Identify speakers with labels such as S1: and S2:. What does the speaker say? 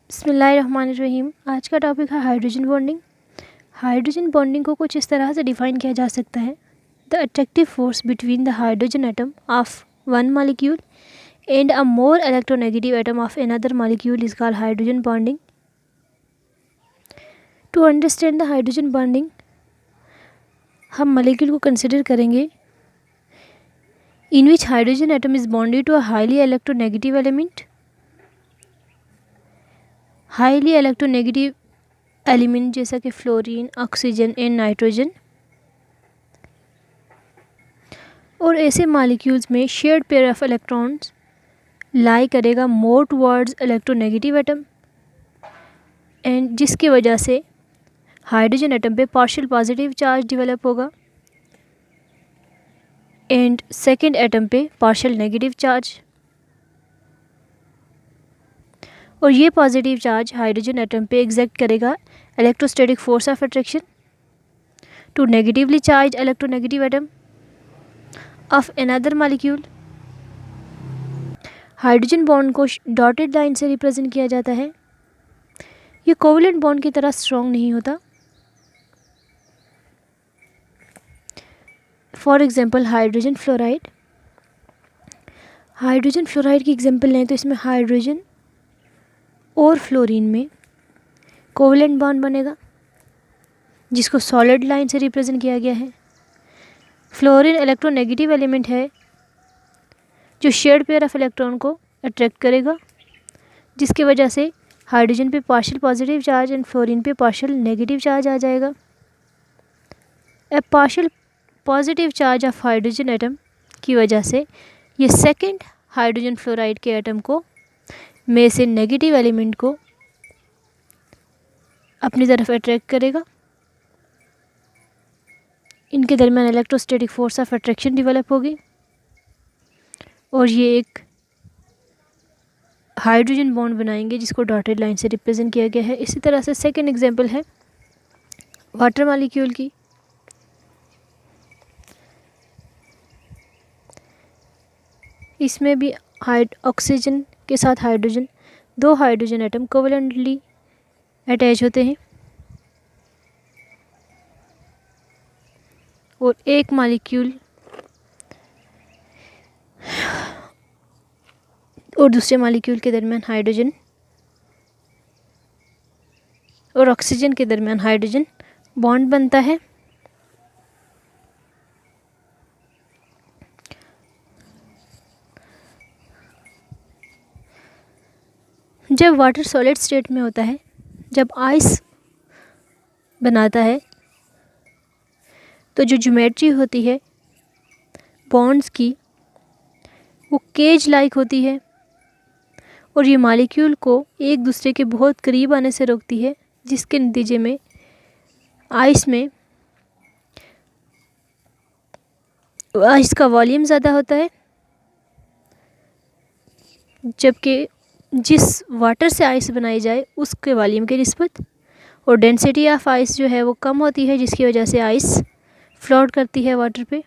S1: बिस्मिल्लाहिर्रहमानिर्रहीम। आज का टॉपिक है हाइड्रोजन बॉन्डिंग। हाइड्रोजन बॉन्डिंग को कुछ इस तरह से डिफ़ाइन किया जा सकता है: the attractive force between the hydrogen atom of one molecule and a more electronegative atom of another molecule is called hydrogen bonding. To understand the hydrogen bonding हम मॉलिक्यूल को कंसिडर करेंगे in which hydrogen atom is bonded to a highly electronegative element. Highly electronegative element जैसा कि fluorine, oxygen and nitrogen, और ऐसे molecules में shared pair of electrons lie करेगा more towards electronegative atom, and जिसकी वजह से हाइड्रोजन एटम पे पार्शियल पॉजिटिव चार्ज डेवलप होगा एंड सेकेंड एटम पे पार्शियल नेगेटिव चार्ज। और ये पॉजिटिव चार्ज हाइड्रोजन एटम पे एग्जर्ट करेगा electrostatic force of attraction to negatively charged electronegative atom of another molecule. Hydrogen bond को dotted line से represent किया जाता है। ये कोवलेंट बॉन्ड की तरह स्ट्रॉन्ग नहीं होता। For example hydrogen fluoride. Hydrogen fluoride की एग्जांपल लें तो इसमें हाइड्रोजन और फ्लोरीन में कोवलेंट बॉन्ड बनेगा जिसको सॉलिड लाइन से रिप्रेजेंट किया गया है। फ्लोरीन इलेक्ट्रोनेगेटिव एलिमेंट है जो शेयर्ड पेयर ऑफ इलेक्ट्रॉन को अट्रैक्ट करेगा, जिसकी वजह से हाइड्रोजन पे partial positive charge and fluorine पे पार्शियल नेगेटिव चार्ज आ जाएगा। A partial positive charge of hydrogen atom की वजह से ये सेकंड हाइड्रोजन फ्लोराइड के एटम को में से नेगेटिव एलिमेंट को अपनी तरफ अट्रैक्ट करेगा। इनके दरमियान electrostatic force of attraction develop होगी और ये एक हाइड्रोजन बॉन्ड बनाएंगे जिसको डॉटेड लाइन से रिप्रेजेंट किया गया है। इसी तरह से सेकंड एग्जांपल है वाटर मॉलिक्यूल की। इसमें भी ऑक्सीजन के साथ हाइड्रोजन, दो हाइड्रोजन एटम कोवलेंटली अटैच होते हैं और एक मॉलिक्यूल और दूसरे मॉलिक्यूल के दरमियान हाइड्रोजन और ऑक्सीजन के दरमियान हाइड्रोजन बॉन्ड बनता है। जब वाटर सॉलिड स्टेट में होता है, जब आइस बनाता है, तो जो ज्योमेट्री होती है बॉन्ड्स की वो केज लाइक होती है और ये मॉलिक्यूल को एक दूसरे के बहुत करीब आने से रोकती है, जिसके नतीजे में आइस का वॉल्यूम ज़्यादा होता है, जबकि जिस वाटर से आइस बनाई जाए उसके वॉल्यूम के निस्बत, और डेंसिटी ऑफ आइस जो है वो कम होती है, जिसकी वजह से आइस फ्लोट करती है वाटर पे।